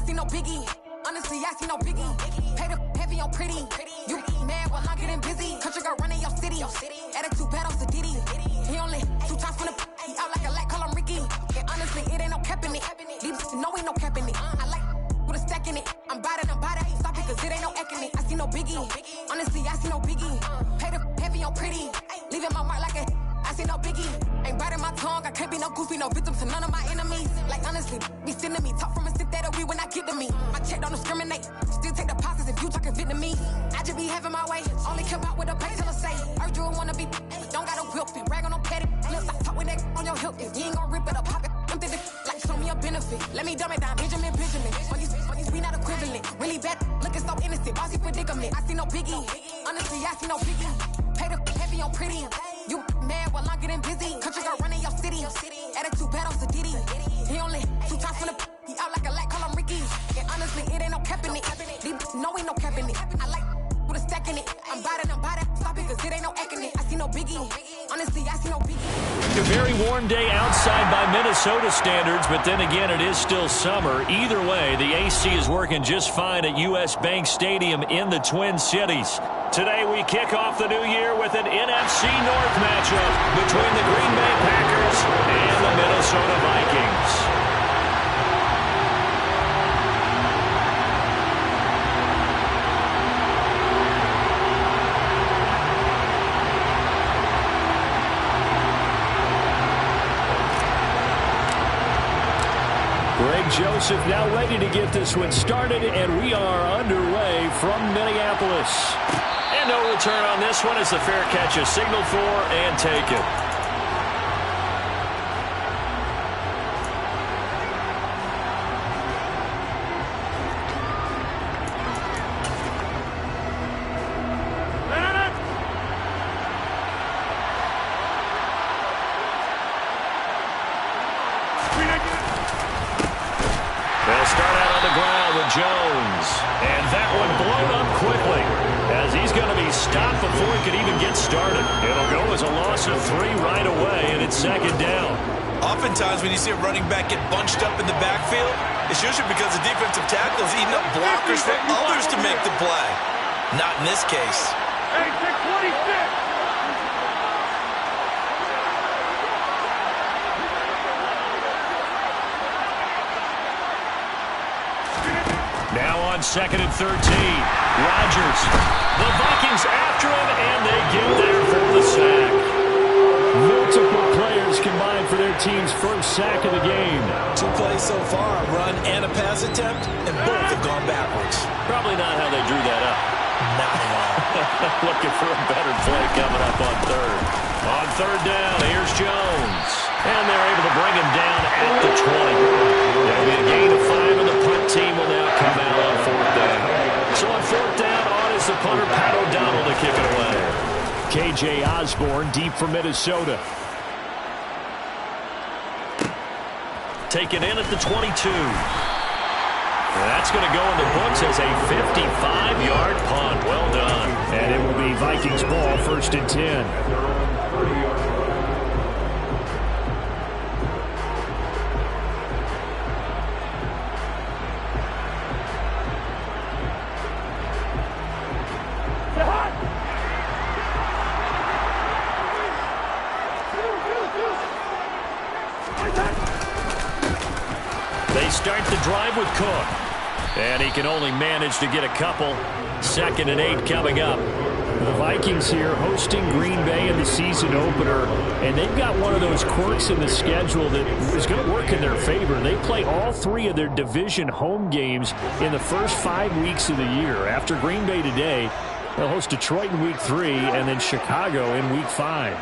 see no biggie. Honestly, I see no biggie. Pay the heavy on pretty. You mad while I'm getting busy. Country girl running your city. Attitude bad on Sadiddy. He only 2 times from the he out like a light, call him Ricky. And honestly, it ain't no cap in it. These know ain't no cap in it. I like with a stack in it. I'm bout it. Stop it, cause it ain't no eck in it. I see no biggie. Honestly, I see no biggie. Pay the heavy on pretty. Leaving my mark like a I see no biggie. Ain't biting my tongue. I can't be no goofy, no victim to none of my enemies. Like honestly, be sending me talk from a sit that'll be when I get to me. My check don't discriminate. Still take deposits if you talking Vietnamese. I just be having my way. Only care about what the pay till I say. Urge you wanna be, don't gotta whip it. Rag on no petty. Let's stop talk with that on your hip. If you ain't gon' rip it up, pop it. I'm thinking like show me a benefit. Let me dumb it down, Benjamin. On these we not equivalent. Really bad, looking so innocent. Bossy predicament. I see no biggie. Honestly, I see no biggie. Pay the heavy on pretty. You mad while I'm getting busy. Country girl running your city. Attitude bad on Sadiddy. He only 2 times from the he out like a light, call him Ricky. And honestly, it ain't no cap in it. These know ain't no cap in it. I like with a stack in it. I'm bout it. Stop it, cause it ain't no eck in it. I see no biggie. Honestly, I see no biggie. A very warm day outside by Minnesota standards, but then again, it is still summer. Either way, the AC is working just fine at U.S. Bank Stadium in the Twin Cities. Today, we kick off the new year with an NFC North matchup between the Green Bay Packers and the Minnesota Vikings. Greg Joseph now ready to get this one started, and we are underway from Minneapolis. And no return on this one as the fair catch is signaled for and taken. They'll start out on the ground with Jones. And that one blown up quickly as he's going to be stopped before he could even get started. It'll go as a loss of 3 right away, and it's second down. Oftentimes when you see a running back get bunched up in the backfield, it's usually because the defensive tackle is eating up blockers for others to make the play. Not in this case. Hey, 26! Now on 2nd and 13. Rodgers. The Vikings after him, and they get there for the sack. Multiple players combined for their team's first sack of the game. 2 plays so far, a run and a pass attempt, and both have gone backwards. Probably not how they drew that up. Not at all. Looking for a better play coming up on 3rd. On 3rd down, here's Jones. And they're able to bring him down at the 20. That'll be a gain of 5, and the punt team will now come out on 4th down. So on 4th down, on is the punter, Pat O'Donnell, to kick it away. K.J. Osborne deep for Minnesota. Taken in at the 22. That's going to go in the books as a 55-yard punt. Well done. And it will be Vikings ball, 1st and 10. They start the drive with Cook. And he can only manage to get a couple. 2nd and 8 coming up. The Vikings here hosting Green Bay in the season opener. And they've got one of those quirks in the schedule that is going to work in their favor. They play all 3 of their division home games in the first 5 weeks of the year. After Green Bay today, they'll host Detroit in week 3 and then Chicago in week 5.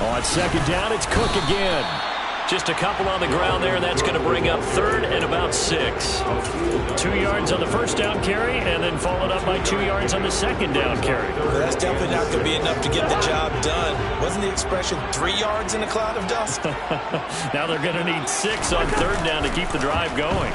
On 2nd down, it's Cook again. Just a couple on the ground there, and that's going to bring up 3rd and about 6. 2 yards on the 1st down carry, and then followed up by 2 yards on the 2nd down carry. Well, that's definitely not going to be enough to get the job done. Wasn't the expression 3 yards in a cloud of dust? Now they're going to need 6 on 3rd down to keep the drive going.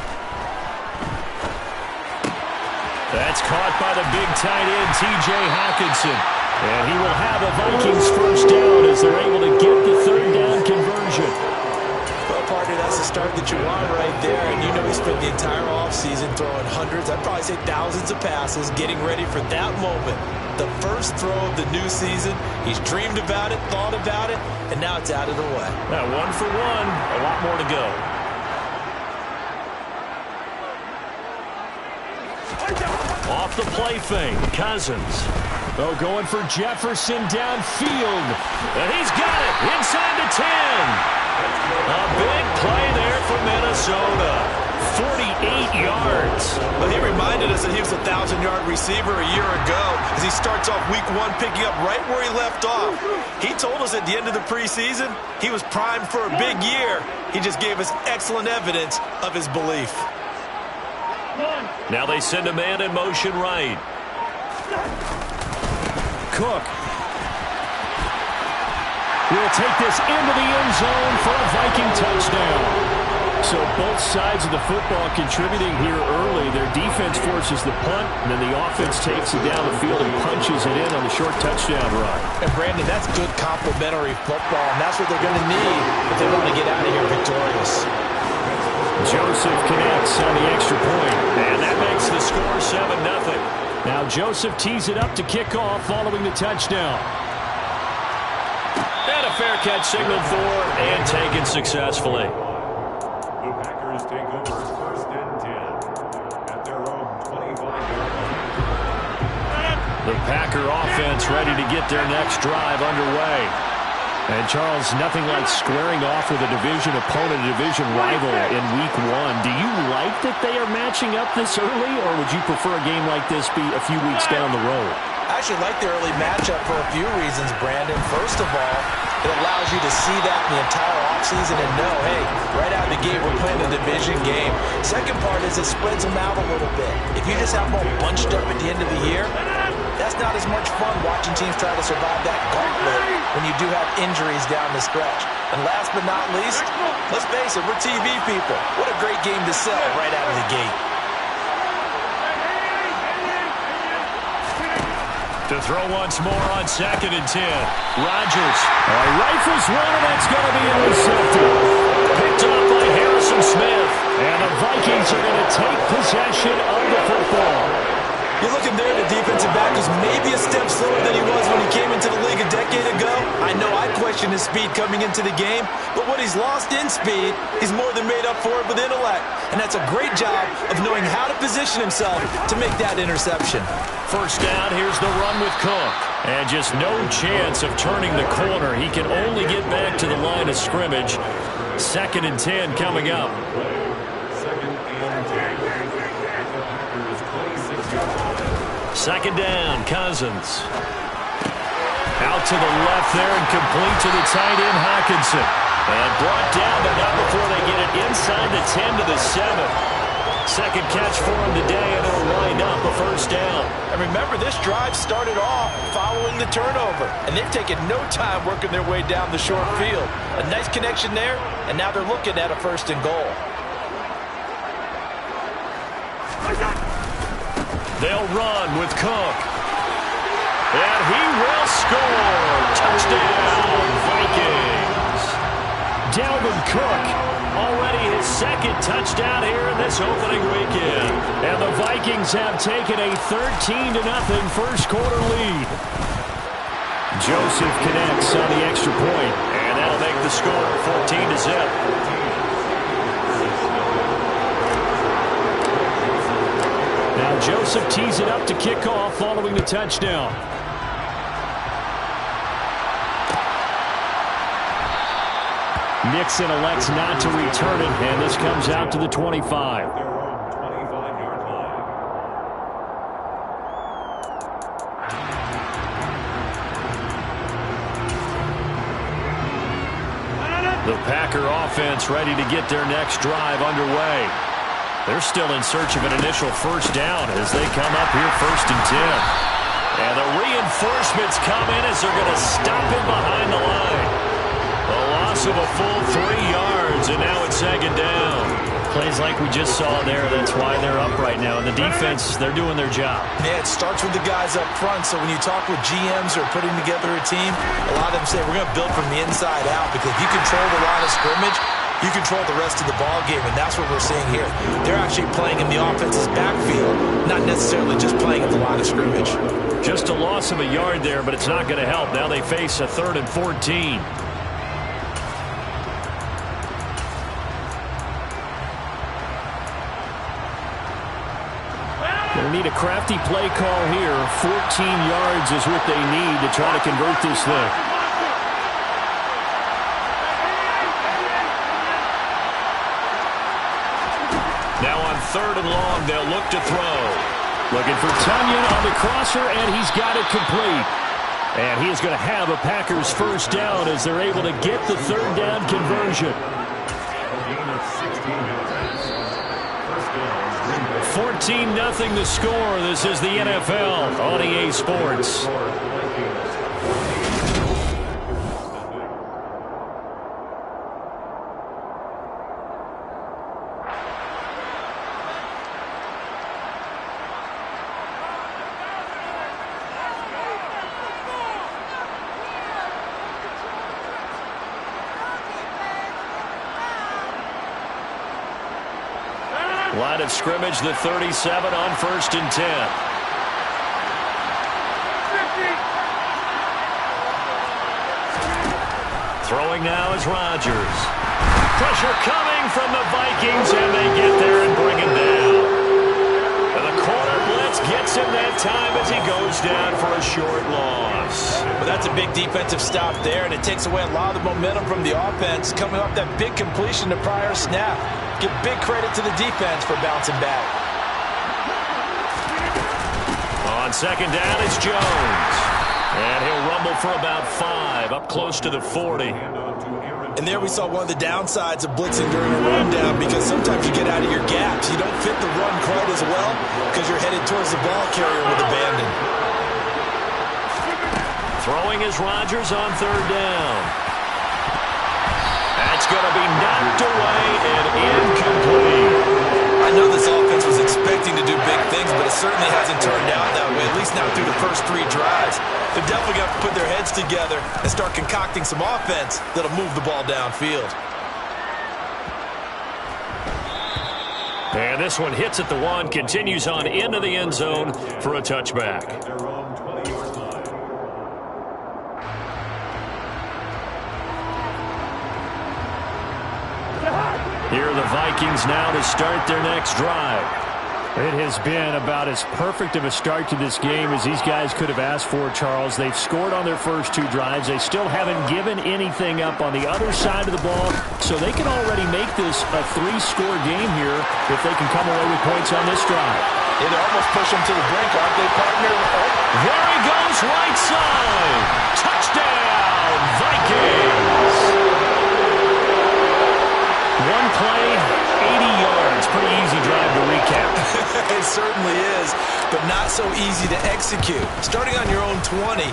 That's caught by the big tight end, T.J. Hockenson. And he will have a Vikings 1st down as they're able to get the 3rd down conversion. Well, partner, Brandon, that's the start that you want right there. And you know he spent the entire offseason throwing hundreds, I'd probably say thousands of passes, getting ready for that moment. The first throw of the new season. He's dreamed about it, thought about it, and now it's out of the way. Now 1 for 1, a lot more to go. Off the play fake, Cousins. Oh, going for Jefferson downfield. And he's got it inside the 10. A big play there for Minnesota. 48 yards. Well, he reminded us that he was a 1,000-yard receiver a year ago as he starts off week 1 picking up right where he left off. He told us at the end of the preseason he was primed for a big year. He just gave us excellent evidence of his belief. Now they send a man in motion right. Cook will take this into the end zone for a Viking touchdown. So both sides of the football contributing here early. Their defense forces the punt, and then the offense takes it down the field and punches it in on the short touchdown run. And Brandon, that's good complementary football, and that's what they're going to need if they want to get out of here victorious. Joseph connects on the extra point, and that makes the score 7-0. Now Joseph tees it up to kick off following the touchdown. And a fair catch signaled for and taken successfully. The Packers take over 1st and 10 at their own 25-yard line. The Packer offense ready to get their next drive underway. And, Charles, nothing like squaring off with a division opponent, a division rival in Week 1. Do you like that they are matching up this early, or would you prefer a game like this be a few weeks down the road? I actually like the early matchup for a few reasons, Brandon. First of all, it allows you to see that in the entire offseason and know, hey, right out of the gate, we're playing a division game. Second part is it spreads them out a little bit. If you just have them all bunched up at the end of the year, that's not as much fun watching teams try to survive that gauntlet when you do have injuries down the stretch. And last but not least, let's face it, we're TV people. What a great game to sell right out of the gate. To throw once more on 2nd and 10. Rodgers rifles one, and that's going to be intercepted. Picked off by Harrison Smith. And the Vikings are going to take possession of the football. You're looking there, the defensive back is maybe a step slower than he was when he came into the league a decade ago. I know I questioned his speed coming into the game, but what he's lost in speed, he's more than made up for it with intellect. And that's a great job of knowing how to position himself to make that interception. First down, here's the run with Cook. And just no chance of turning the corner. He can only get back to the line of scrimmage. 2nd and 10 coming up. Second down, Cousins. Out to the left there and complete to the tight end, Hockenson. And brought down, but not before they get it inside the 10 to the 7. Second catch for him today, and it'll wind up a first down. And remember, this drive started off following the turnover, and they've taken no time working their way down the short field. A nice connection there, and now they're looking at a 1st and goal. They'll run with Cook. And he will score. Touchdown, Vikings. Dalvin Cook, already his 2nd touchdown here in this opening weekend. And the Vikings have taken a 13-0 first quarter lead. Joseph connects on the extra point, and that'll make the score 14-0. Now Joseph tees it up to kick off following the touchdown. Nixon elects not to return it, and this comes out to the 25. The Packer offense ready to get their next drive underway. They're still in search of an initial first down as they come up here 1st and 10. And the reinforcements come in as they're going to stop him behind the line. A loss of a full 3 yards, and now it's 2nd down. Plays like we just saw there, that's why they're up right now. And the defense, they're doing their job. Yeah, it starts with the guys up front. So when you talk with GMs who are putting together a team, a lot of them say we're going to build from the inside out, because if you control the line of scrimmage, you control the rest of the ball game, and that's what we're seeing here. They're actually playing in the offense's backfield, not necessarily just playing at the line of scrimmage. Just a loss of a yard there, but it's not going to help. Now they face a 3rd and 14. They'll need a crafty play call here. 14 yards is what they need to try to convert this thing. Now on 3rd and long, they'll look to throw. Looking for Tunyon on the crosser, and he's got it complete. And he is going to have a Packers first down as they're able to get the 3rd down conversion. 14-0 the score. This is the NFL on EA Sports. Line of scrimmage, the 37 on 1st and 10. Throwing now is Rodgers. Pressure coming from the Vikings, and they get there and bring him down. And the corner blitz gets him that time as he goes down for a short loss. Well, that's a big defensive stop there, and it takes away a lot of the momentum from the offense coming off that big completion to prior snap. Give big credit to the defense for bouncing back. On 2nd down, it's Jones. And he'll rumble for about 5, up close to the 40. And there we saw one of the downsides of blitzing during a rundown, because sometimes you get out of your gaps. You don't fit the run quite as well because you're headed towards the ball carrier with abandon. Throwing is Rodgers on 3rd down. That's going to be knocked away and incomplete. I know this offense was expecting to do big things, but it certainly hasn't turned out that way, at least not through the first 3 drives. They're definitely going to put their heads together and start concocting some offense that'll move the ball downfield. And this one hits at the 1, continues on into the end zone for a touchback. Here are the Vikings now to start their next drive. It has been about as perfect of a start to this game as these guys could have asked for, Charles. They've scored on their first 2 drives. They still haven't given anything up on the other side of the ball, so they can already make this a 3-score game here if they can come away with points on this drive. Yeah, they're almost pushing them to the brink, aren't they, partner? Oh. There he goes, right side. Touchdown, Vikings. 1 play, 80 yards. Pretty easy drive to recap. It certainly is, but not so easy to execute. Starting on your own 20,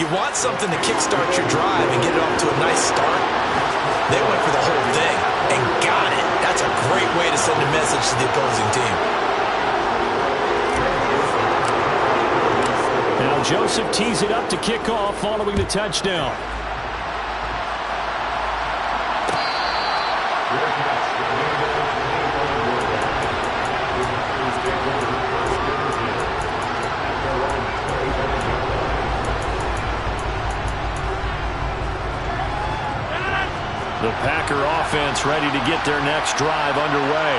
you want something to kickstart your drive and get it off to a nice start. They went for the whole thing and got it. That's a great way to send a message to the opposing team. Now Joseph tees it up to kick off following the touchdown. The Packer offense ready to get their next drive underway.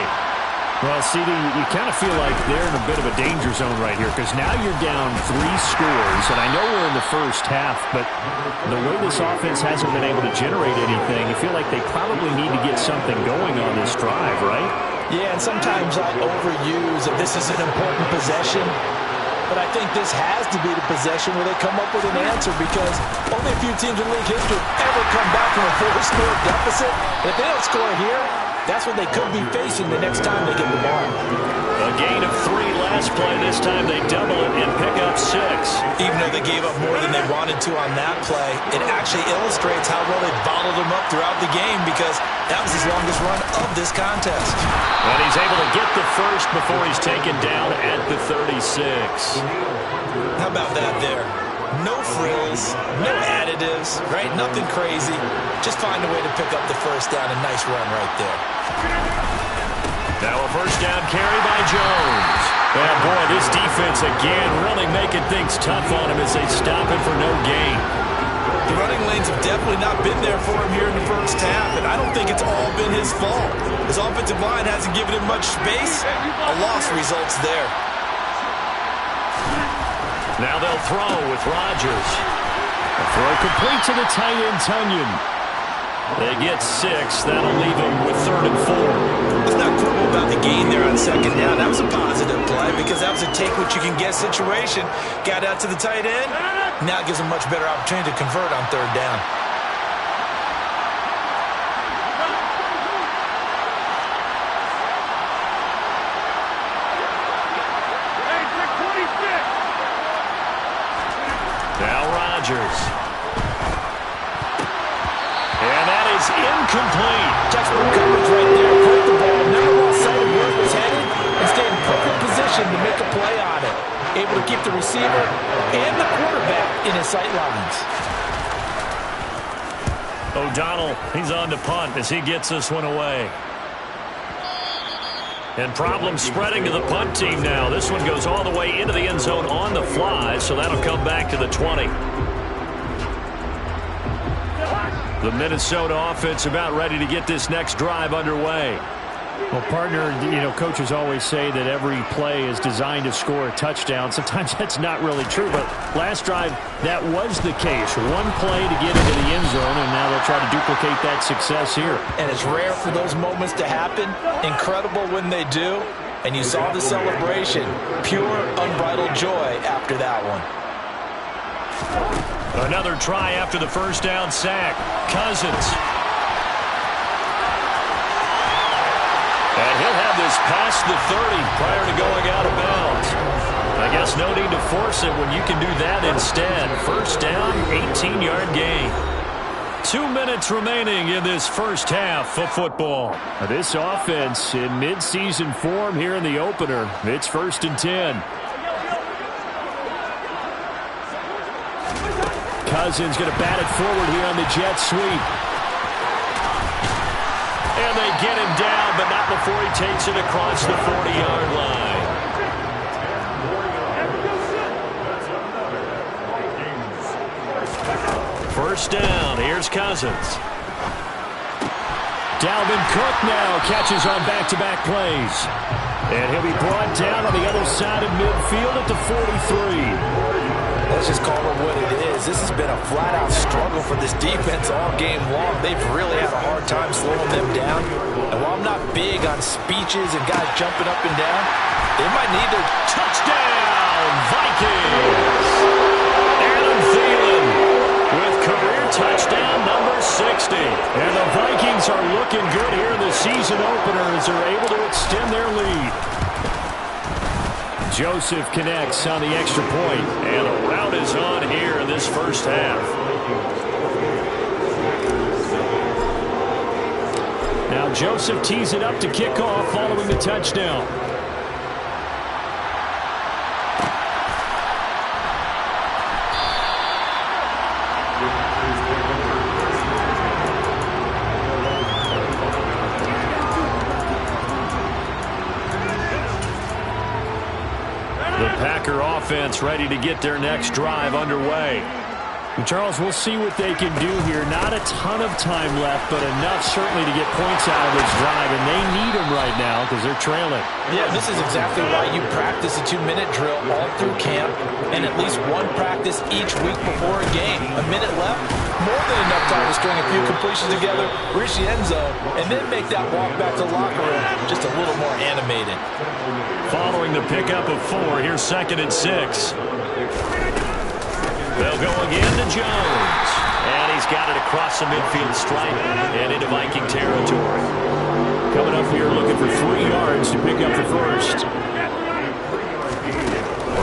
Well, CD, you kind of feel like they're in a bit of a danger zone right here because now you're down 3 scores, and I know we're in the first half, but the way this offense hasn't been able to generate anything, you feel like they probably need to get something going on this drive, right? Yeah, and sometimes I overuse if this is an important possession. But I think this has to be the possession where they come up with an answer, because only a few teams in league history ever come back from a 4-score deficit. And if they don't score here, that's what they could be facing the next time they get the ball. A gain of 3 last play. This time they double it and pick up 6. Even though they gave up more than they wanted to on that play, it actually illustrates how well they bottled them up throughout the game, because that was his longest run of this contest. And he's able to get the first before he's taken down at the 36. How about that there? No frills, no additives, right? Nothing crazy. Just find a way to pick up the first down. A nice run right there. Now a first down carry by Jones. And boy, this defense again really making things tough on him as they stop him for no gain. The running lanes have definitely not been there for him here in the first half, and I don't think it's all been his fault. His offensive line hasn't given him much space. A loss results there. Now they'll throw with Rodgers. A throw complete to the tight end, Tunyon. They get 6. That'll leave them with 3rd and 4. Let's not quibble about the gain there on 2nd down. That was a positive play because that was a take-what-you-can-get situation. Got out to the tight end. Now it gives them a much better opportunity to convert on 3rd down. Now Rodgers. And that is incomplete. Textbook coverage right there. Put the ball. Never lost sight of where it was headed and stayed in perfect position to make a play on it. Able to keep the receiver and the quarterback in his sight lines. O'Donnell, he's on to punt as he gets this one away. And problems spreading to the punt team now. This one goes all the way into the end zone on the fly, so that'll come back to the 20. The Minnesota offense about ready to get this next drive underway. Well, partner, coaches always say that every play is designed to score a touchdown. Sometimes that's not really true, but last drive, that was the case. One play to get into the end zone, and now they'll try to duplicate that success here. And it's rare for those moments to happen. Incredible when they do. And you saw the celebration. Pure, unbridled joy after that one. Another try after the first down sack. Cousins. And he'll have this past the 30 prior to going out of bounds. I guess no need to force it when you can do that instead. First down, 18-yard gain. 2 minutes remaining in this first half of football. This offense in midseason form here in the opener. It's 1st and 10. Cousins going to bat it forward here on the jet sweep. And they get him down, but not before he takes it across the 40-yard line. First down, here's Cousins. Dalvin Cook now catches on back-to-back plays. And he'll be brought down on the other side of midfield at the 43. Let's just call it what it is. This has been a flat-out struggle for this defense all game long. They've really had a hard time slowing them down. And while I'm not big on speeches and guys jumping up and down, they might need to... Touchdown, Vikings! Adam Thielen with career touchdown number 60. And the Vikings are looking good here in the season opener as they're able to extend their lead. Joseph connects on the extra point. And a rout is on here in this first half. Now Joseph tees it up to kick off following the touchdown. Packer offense ready to get their next drive underway. And Charles, we'll see what they can do here. Not a ton of time left, but enough certainly to get points out of this drive, and they need them right now because they're trailing. Yeah, this is exactly why you practice a 2-minute drill all through camp and at least one practice each week before a game. A minute left, more than enough time to string a few completions together, reach the end zone, and then make that walk back to the locker room just a little more animated. Following the pickup of 4, here's 2nd and 6. They'll go again to Jones. And he's got it across the midfield stripe and into Viking territory. Coming up here looking for 3 yards to pick up the first.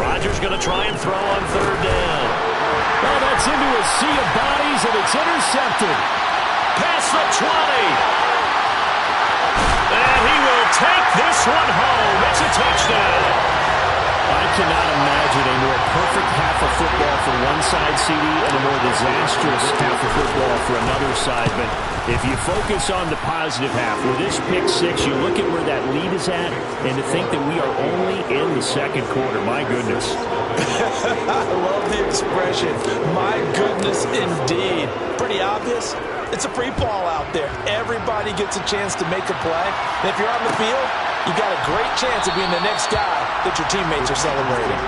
Rodgers going to try and throw on 3rd down. Oh, that's into a sea of bodies, and it's intercepted. Past the 20. And he will take this one home. It's a touchdown. I cannot imagine a more perfect half of football for one side, CD, and a more disastrous half of football for another side. But if you focus on the positive half, with this pick six, you look at where that lead is at, and to think that we are only in the second quarter. My goodness. I love the expression. My goodness, indeed. Pretty obvious. It's a free fall out there. Everybody gets a chance to make a play. And if you're on the field, you got a great chance of being the next guy that your teammates are celebrating.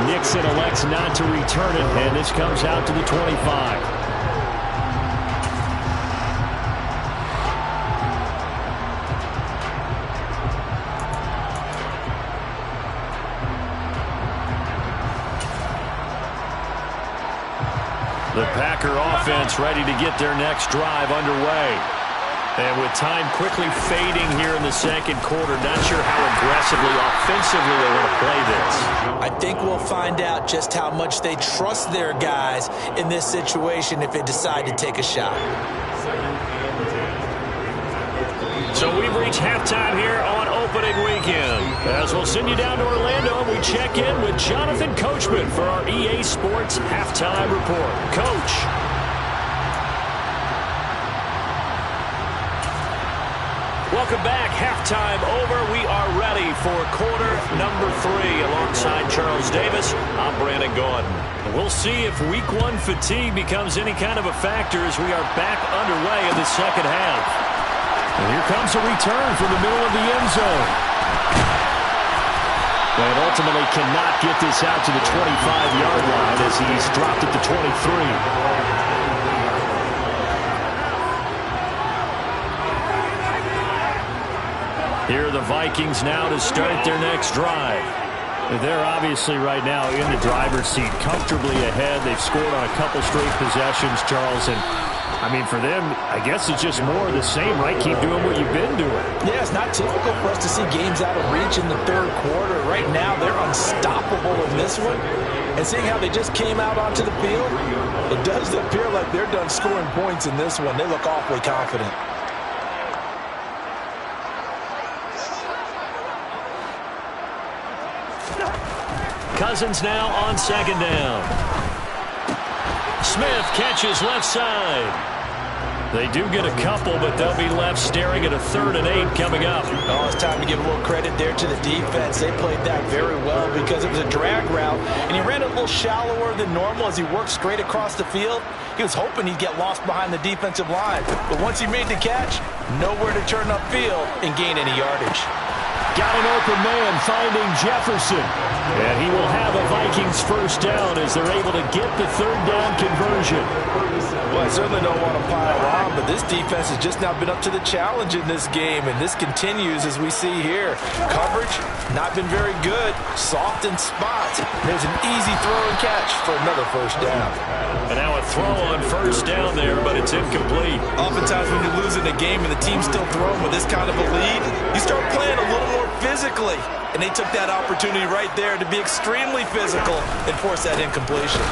Nixon elects not to return it, and this comes out to the 25. The Packer offense ready to get their next drive underway. And with time quickly fading here in the second quarter, not sure how aggressively, offensively they want to play this. I think we'll find out just how much they trust their guys in this situation if they decide to take a shot. So we've reached halftime here on opening weekend. As we'll send you down to Orlando, we check in with Jonathan Coachman for our EA Sports Halftime Report. Coach. Welcome back. Halftime over. We are ready for quarter number 3. Alongside Charles Davis, I'm Brandon Gordon. We'll see if week 1 fatigue becomes any kind of a factor as we are back underway in the second half. And here comes a return from the middle of the end zone. And ultimately cannot get this out to the 25-yard line as he's dropped it to 23. Here are the Vikings now to start their next drive. They're obviously right now in the driver's seat, comfortably ahead. They've scored on a couple straight possessions, Charles, and I mean, for them, I guess it's just more of the same, right? Keep doing what you've been doing. Yeah, it's not typical for us to see games out of reach in the third quarter. Right now, they're unstoppable in this one. And seeing how they just came out onto the field, it does appear like they're done scoring points in this one. They look awfully confident. Cousins now on second down. Smith catches left side. They do get a couple, but they'll be left staring at a 3rd and 8 coming up. Oh, it's time to give a little credit there to the defense. They played that very well because it was a drag route, and he ran a little shallower than normal as he worked straight across the field. He was hoping he'd get lost behind the defensive line, but once he made the catch, nowhere to turn upfield and gain any yardage. Got an open man finding Jefferson. And he will have a Vikings first down as they're able to get the 3rd down conversion. Well, I certainly don't want to pile on, but this defense has just not been up to the challenge in this game, and this continues as we see here. Coverage, not been very good. Soft in spots. There's an easy throw and catch for another first down. And now a throw on first down there, but it's incomplete. Oftentimes when you're losing a game and the team's still throwing with this kind of a lead, you start playing a little more physically. And they took that opportunity right there to be extremely physical and force that incompletion.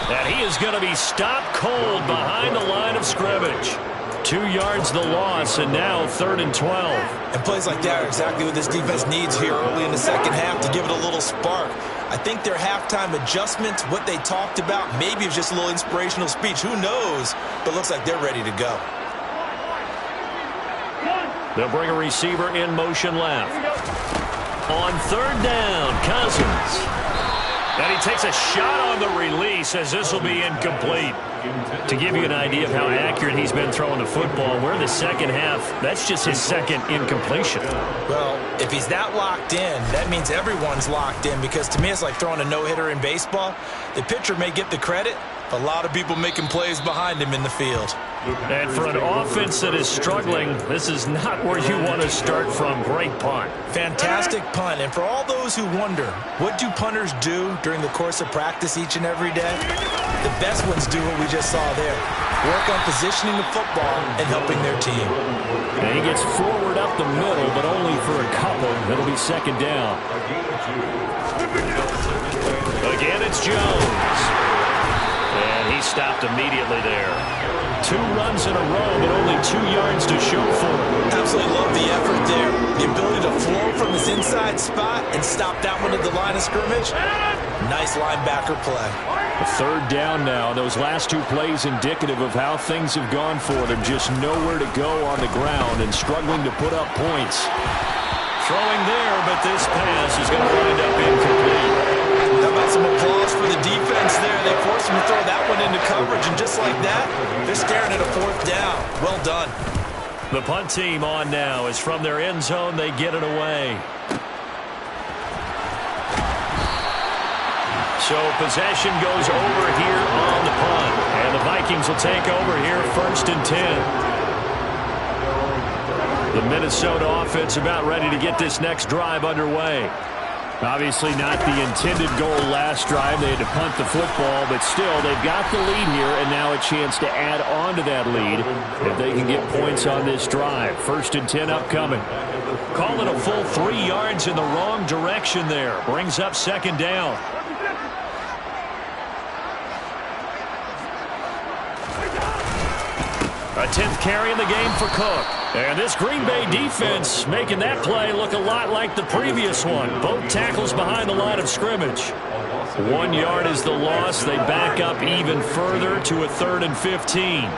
And he is going to be stopped cold behind the line of scrimmage. 2 yards the loss, and now 3rd and 12. And plays like that are exactly what this defense needs here early in the second half to give it a little spark. I think their halftime adjustments, what they talked about, maybe it was just a little inspirational speech. Who knows? But it looks like they're ready to go. They'll bring a receiver in motion left. On 3rd down, Cousins. And he takes a shot on the release as this will be incomplete. To give you an idea of how accurate he's been throwing the football, we're in the second half. That's just his 2nd incompletion. Well, if he's that locked in, that means everyone's locked in, because to me it's like throwing a no-hitter in baseball. The pitcher may get the credit, but a lot of people making plays behind him in the field. And for an offense that is struggling, this is not where you want to start from. Great punt. Fantastic punt. And for all those who wonder, what do punters do during the course of practice each and every day? The best ones do what we just saw there. Work on positioning the football and helping their team. And he gets forward up the middle, but only for a couple. It'll be 2nd down. Again, it's Jones. And he stopped immediately there. 2 runs in a row, but only 2 yards to show for it. Absolutely love the effort there. The ability to flow from his inside inside spot and stop that one at the line of scrimmage. Nice linebacker play. A third down now. Those last two plays indicative of how things have gone for them. Just nowhere to go on the ground and struggling to put up points. Throwing there, but this pass is going to wind up incomplete. How about some applause for the defense there? They forced him to throw that one into coverage, and just like that, they're staring at a fourth down. Well done. The punt team on now is from their end zone. They get it away. So possession goes over here on the punt. And the Vikings will take over here 1st and 10. The Minnesota offense about ready to get this next drive underway. Obviously not the intended goal last drive. They had to punt the football, but still they've got the lead here and now a chance to add on to that lead if they can get points on this drive. 1st and 10 upcoming. Call it a full 3 yards in the wrong direction there. Brings up 2nd down. A 10th carry in the game for Cook. And this Green Bay defense making that play look a lot like the previous one. Both tackles behind the line of scrimmage. 1 yard is the loss. They back up even further to a 3rd and 15.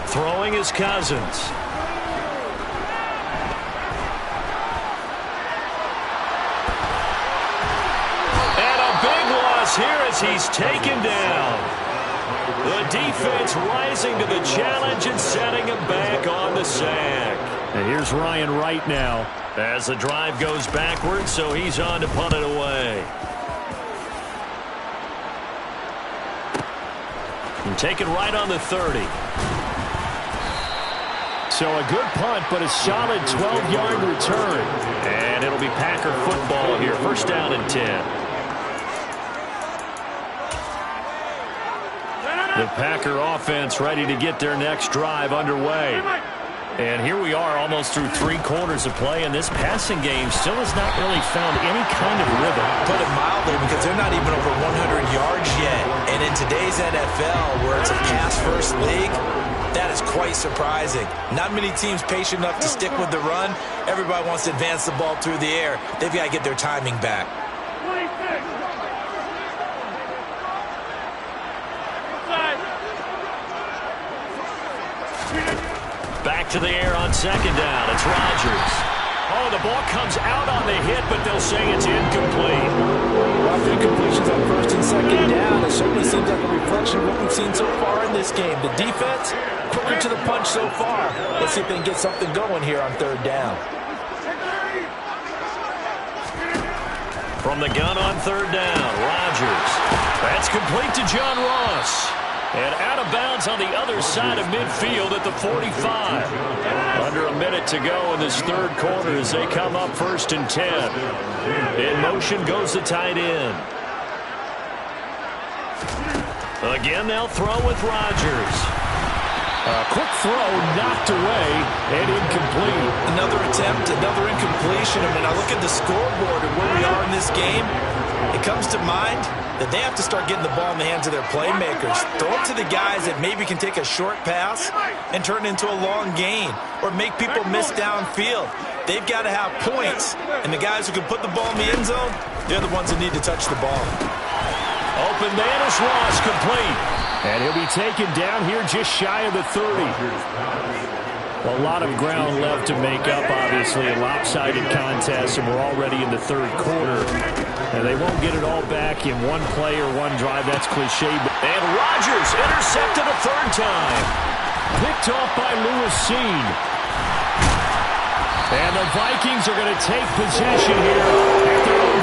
Throwing is Cousins. Here as he's taken down. The defense rising to the challenge and setting him back on the sack. And here's Ryan Wright now. As the drive goes backwards, so he's on to punt it away. And take it right on the 30. So a good punt, but a solid 12-yard return. And it'll be Packer football here. 1st down and 10. The Packer offense ready to get their next drive underway. And here we are almost through 3 quarters of play, and this passing game still has not really found any kind of rhythm. Put it mildly, because they're not even over 100 yards yet. And in today's NFL, where it's a pass-first league, that is quite surprising. Not many teams patient enough to stick with the run. Everybody wants to advance the ball through the air. They've got to get their timing back. Back to the air on 2nd down. It's Rodgers. Oh, the ball comes out on the hit, but they'll say it's incomplete. Well, incompletions on 1st and 2nd down. It certainly seems like a reflection of what we've seen so far in this game. The defense, quicker to the punch so far. Let's see if they can get something going here on 3rd down. From the gun on 3rd down, Rodgers. That's complete to John Ross. And out of bounds on the other side of midfield at the 45. Under a minute to go in this 3rd quarter as they come up 1st and 10. In motion goes the tight end. Again, they'll throw with Rodgers. A quick throw knocked away and incomplete. Another attempt, another incompletion. And when I look at the scoreboard and where we are in this game, it comes to mind that they have to start getting the ball in the hands of their playmakers. Throw it to the guys that maybe can take a short pass and turn it into a long gain or make people miss downfield. They've got to have points, and the guys who can put the ball in the end zone, they're the ones that need to touch the ball. Open man is Ross, complete. And he'll be taken down here just shy of the 30. A lot of ground left to make up, obviously, a lopsided contest, and we're already in the 3rd quarter. And they won't get it all back in one play or one drive. That's cliche. And Rodgers intercepted a 3rd time. Picked off by Lewis Seen. And the Vikings are going to take possession here at their own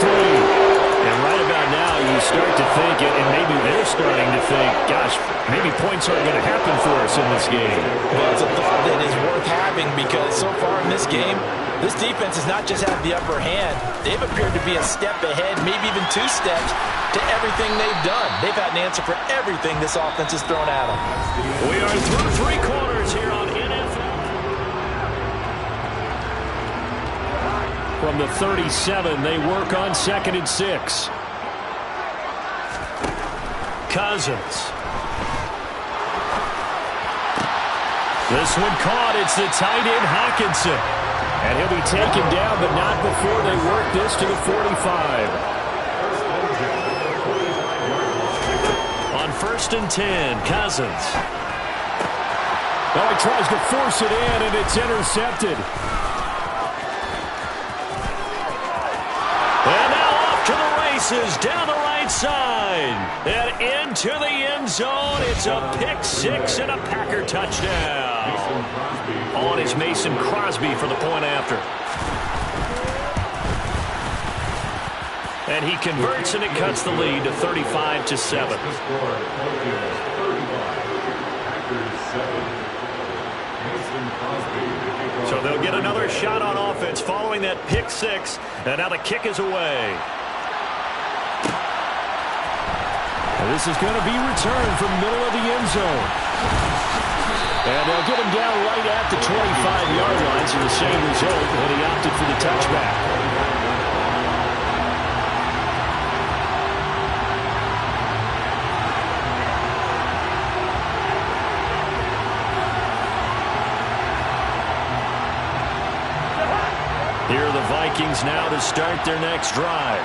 33. And right about now, you start to think, and maybe they're starting to think, gosh, maybe points aren't going to happen for us in this game. Well, it's a thought that is worth having because so far in this game, this defense has not just had the upper hand. They've appeared to be a step ahead, maybe even 2 steps, to everything they've done. They've had an answer for everything this offense has thrown at them. We are through 3 quarters here on NFL. From the 37, they work on 2nd and 6. Cousins. This one caught. It's the tight end, Hockenson. And he'll be taken down, but not before they work this to the 45. On 1st and 10, Cousins. He tries to force it in, and it's intercepted. And now off to the races, down the right side. And into the end zone. It's a pick six and a Packer touchdown. On is Mason Crosby for the point after. And he converts, and it cuts the lead to 35-7. So they'll get another shot on offense following that pick six. And now the kick is away. And this is going to be returned from the middle of the end zone. And they'll get him down right at the 25-yard line, so the same result, and he opted for the touchback. Here are the Vikings now to start their next drive.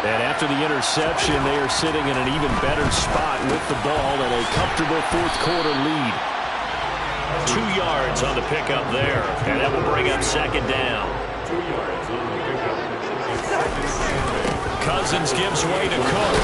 And after the interception, they are sitting in an even better spot with the ball and a comfortable fourth-quarter lead. 2 yards on the pickup there, and that will bring up second down. 2 yards on the pickup. Cousins gives way to Cook.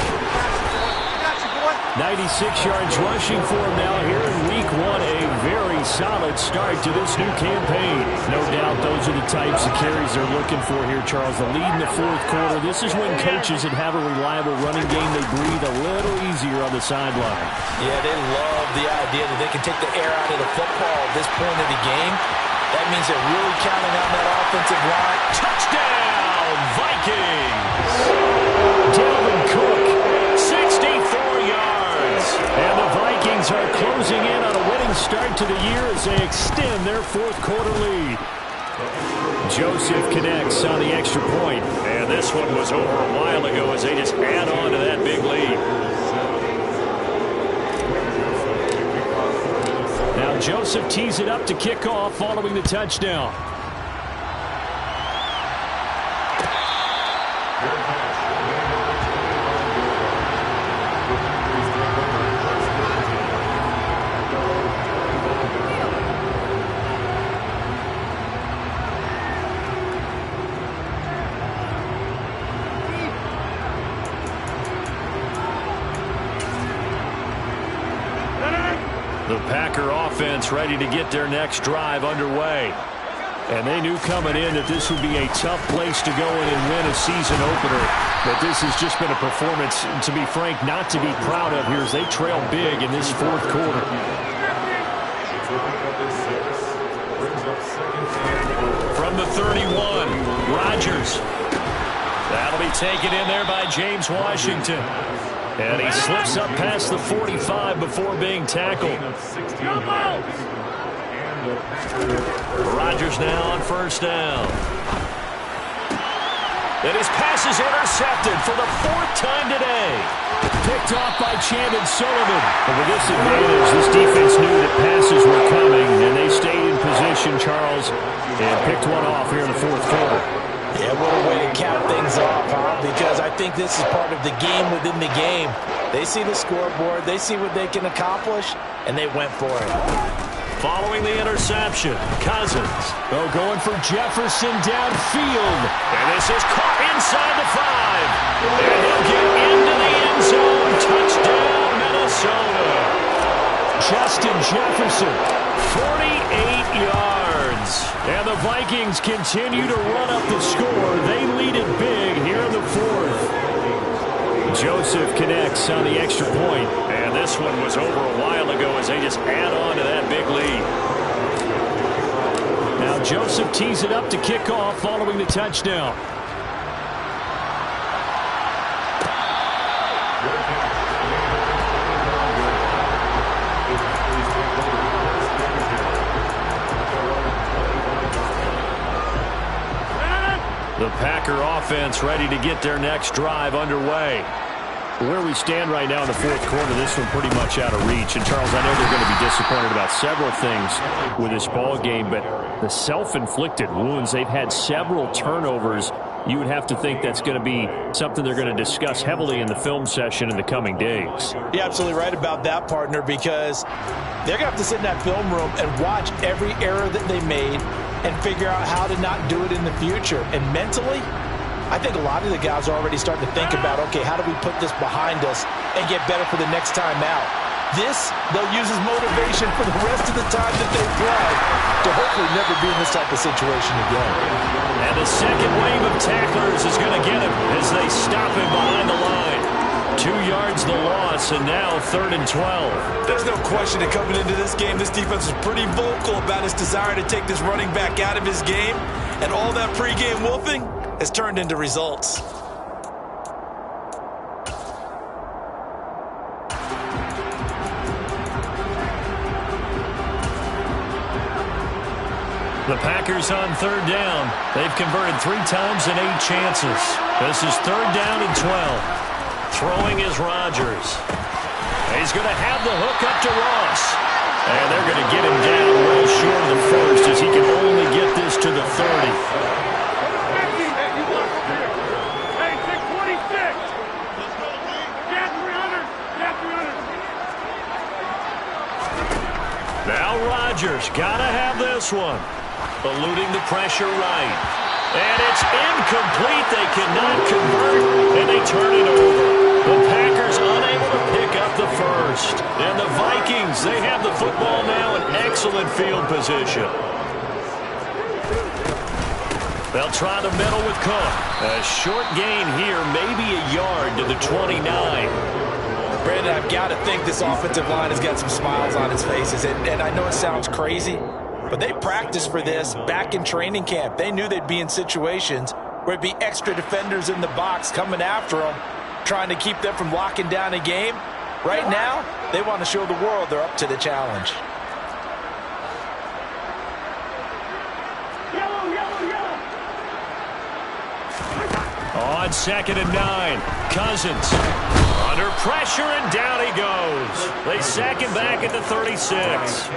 96 yards rushing for him now here in week one. A very solid start to this new campaign. No doubt those are the types of carries they're looking for here, Charles. The lead in the fourth quarter. This is when coaches that have a reliable running game, they breathe a little easier on the sideline. Yeah, they love the idea that they can take the air out of the football at this point of the game. That means they're really counting on that offensive line. Touchdown, Vikings! Dalvin Cook, 64 yards. And the Vikings are closing in on a winning start to the year as they extend their fourth-quarter lead. Joseph connects on the extra point. And this one was over a while ago as they just add on to that big lead. Now Joseph tees it up to kick off following the touchdown. The Packer offense ready to get their next drive underway. And they knew coming in that this would be a tough place to go in and win a season opener. But this has just been a performance, to be frank, not to be proud of here as they trail big in this fourth quarter. From the 31, Rodgers. That'll be taken in there by James Washington. And he slips up past the 45 before being tackled. Rodgers now on first down. And his pass is intercepted for the 4th time today. Picked off by Chandon Sullivan. But with this advantage, this defense knew that passes were coming, and they stayed in position, Charles, and picked one off here in the fourth quarter. Yeah, what a way to cap things off, huh? Because I think this is part of the game within the game. They see the scoreboard, they see what they can accomplish, and they went for it. Following the interception, Cousins. Going for Jefferson downfield. And this is caught inside the 5. And he'll get into the end zone. Touchdown, Minnesota. Justin Jefferson. 48 yards. And the Vikings continue to run up the score. They lead it big here in the fourth. Joseph connects on the extra point. And this one was over a while ago as they just add on to that big lead. Now Joseph tees it up to kick off following the touchdown. The Packer offense ready to get their next drive underway. Where we stand right now in the fourth quarter, this one pretty much out of reach. And, Charles, I know they're going to be disappointed about several things with this ball game, but the self-inflicted wounds, they've had several turnovers. You would have to think that's going to be something they're going to discuss heavily in the film session in the coming days. You're absolutely right about that, partner, because they're going to have to sit in that film room and watch every error that they made and figure out how to not do it in the future. And mentally, I think a lot of the guys are already starting to think about, okay, how do we put this behind us and get better for the next time out? This, they'll use as motivation for the rest of the time that they play to hopefully never be in this type of situation again. And the second wave of tacklers is going to get him as they stop him behind the line. 2 yards the loss, and now 3rd and 12. There's no question that coming into this game, this defense was pretty vocal about its desire to take this running back out of his game, and all that pregame wolfing has turned into results. The Packers on 3rd down. They've converted 3 times in 8 chances. This is 3rd down and 12. Throwing is Rodgers. He's going to have the hook up to Ross. And they're going to get him down well short of the first as he can only get this to the 30. Hey, 626. Get 300. Get 300. Now Rodgers got to have this one. Eluding the pressure right. And it's incomplete. They cannot convert, and they turn it over. The Packers unable to pick up the first. And the Vikings, they have the football now in excellent field position. They'll try the middle with Cook. A short gain here, maybe a yard to the 29. Brandon, I've got to think this offensive line has got some smiles on its faces. And I know it sounds crazy, but they practiced for this back in training camp. They knew they'd be in situations where it'd be extra defenders in the box coming after them, trying to keep them from locking down a game. Right now, they want to show the world they're up to the challenge. On 2nd and 9, Cousins under pressure, and down he goes. They sack him back at the 36.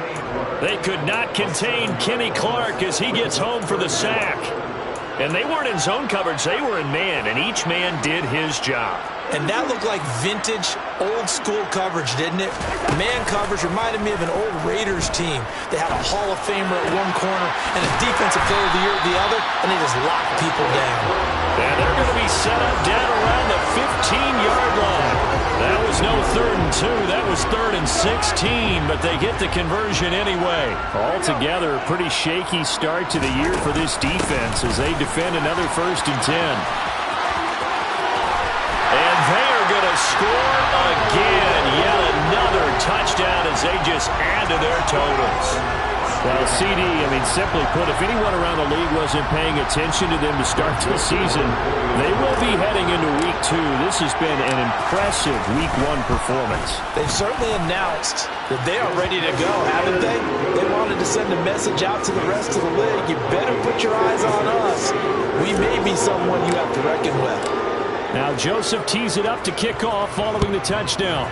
They could not contain Kenny Clark as he gets home for the sack. And they weren't in zone coverage, they were in man, and each man did his job. And that looked like vintage, old-school coverage, didn't it? Man coverage reminded me of an old Raiders team. They had a Hall of Famer at one corner and a defensive player of the year at the other, and they just locked people down. And they're going to be set up down around the 15-yard line. That was no 3rd and 2. That was 3rd and 16, but they get the conversion anyway. Altogether, a pretty shaky start to the year for this defense as they defend another 1st and 10. And they are going to score again. Yet another touchdown as they just add to their totals. Well, CD, simply put, if anyone around the league wasn't paying attention to them to start the season, they will be heading into Week 2. This has been an impressive Week 1 performance. They've certainly announced that they are ready to go, haven't they? They wanted to send a message out to the rest of the league. You better put your eyes on us. We may be someone you have to reckon with. Now Joseph tees it up to kick off following the touchdown.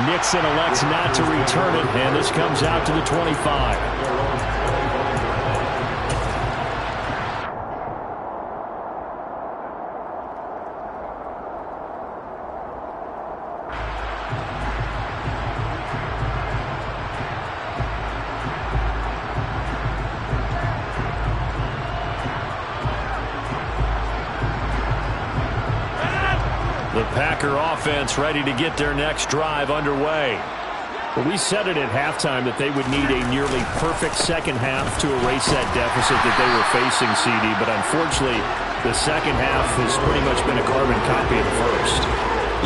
Nixon elects not to return it, and this comes out to the 25. The Packer offense ready to get their next drive underway. Well, we said it at halftime that they would need a nearly perfect second half to erase that deficit that they were facing, CD, but unfortunately, the second half has pretty much been a carbon copy of the first.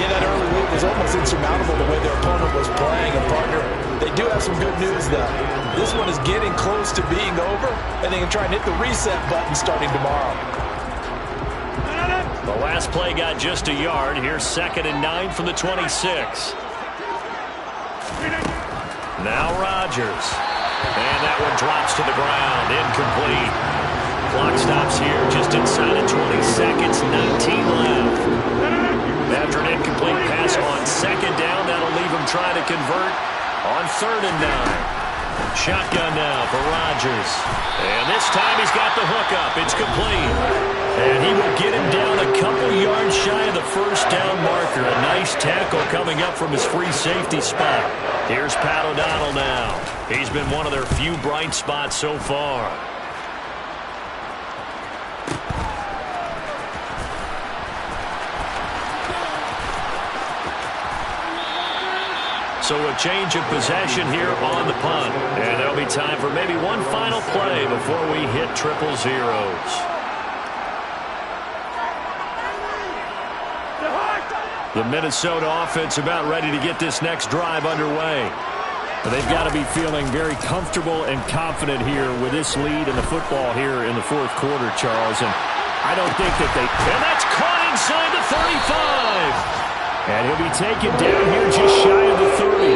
Yeah, that early lead was almost insurmountable the way their opponent was playing, and partner, they do have some good news, though. This one is getting close to being over, and they can try and hit the reset button starting tomorrow. The last play got just a yard. Here's 2nd and 9 from the 26. Now Rodgers. And that one drops to the ground. Incomplete. Clock stops here. Just just inside of 20 seconds, 19 left. After an incomplete pass on second down, that'll leave him trying to convert on 3rd and 9. Shotgun now for Rodgers. And this time he's got the hook up. It's complete. And he will get him down a couple yards shy of the first down marker. A nice tackle coming up from his free safety spot. Here's Pat O'Donnell now. He's been one of their few bright spots so far. So a change of possession here on the punt. And there'll be time for maybe one final play before we hit 000s. The Minnesota offense about ready to get this next drive underway. They've got to be feeling very comfortable and confident here with this lead in the football here in the 4th quarter, Charles. And I don't think that they... And that's caught inside the 35. And he'll be taken down here just shy of the 30.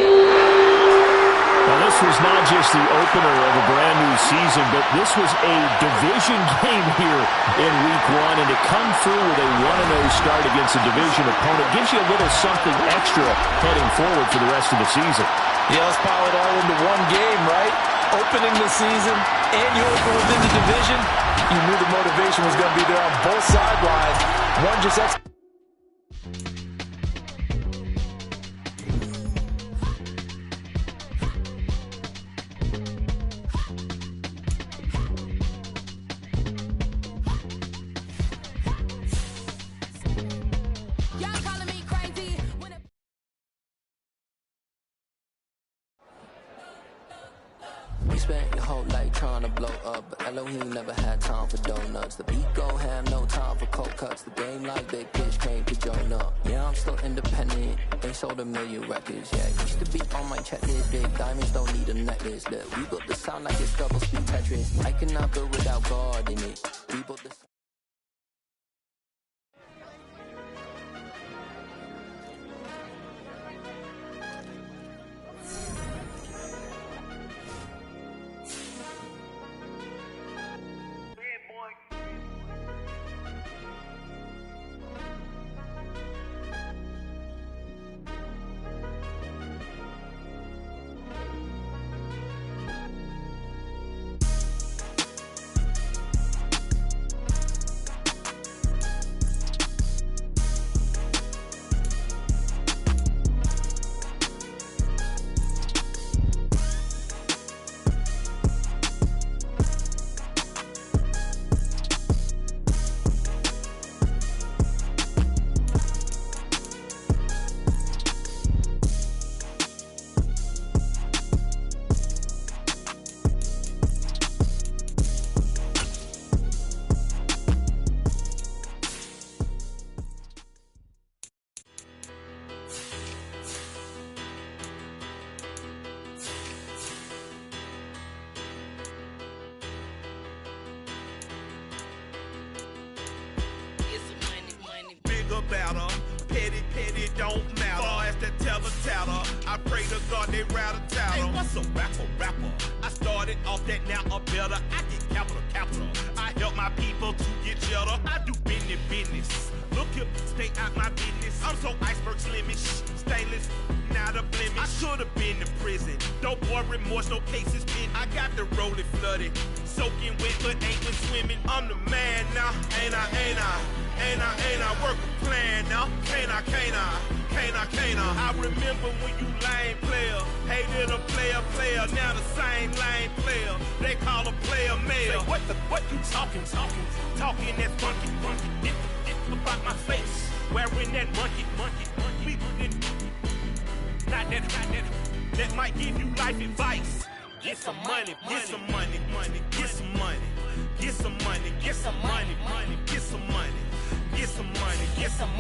Now, this was not just the opener of a brand-new season, but this was a division game here in Week 1. And to come through with a 1-0 start against a division opponent gives you a little something extra heading forward for the rest of the season. Yeah, let's pile it all into one game, right? Opening the season, and you open within the division. You knew the motivation was going to be there on both sidelines. One just spent your whole life trying to blow up, but Elohim never had time for donuts. The beat go ham, no time for cold cuts. The game like big pitch came to Jonah. Yeah, I'm still independent. They sold 1 million records. Yeah, used to be on my checklist. Big diamonds don't need a necklace. Look, we built the sound like it's double speed Tetris. I cannot build without God in it. We built the better. Petty don't matter. Far as the teller, I pray to God they rattle tattle. Hey, what's a rapper? I started off that, now I'm better. I get capital. I help my people to get cheddar. I do business. Look here, stay out my business. I'm so iceberg slimish, stainless, not a blemish. I should have been in prison. Don't boy remorse, no cases pinned. I got the rolling flooded, soaking wet, but ain't been swimming. I'm the man now, ain't I? Work a plan now, can't I? I remember when you lame player, hated a player, now the same lame player. They call a player mayor. Say, what you talking that funky, get about my face, wearing that monkey, not that might give you life advice. Get some money, get some money, get some money, get some money, get some money, get some money, get some money, get some money.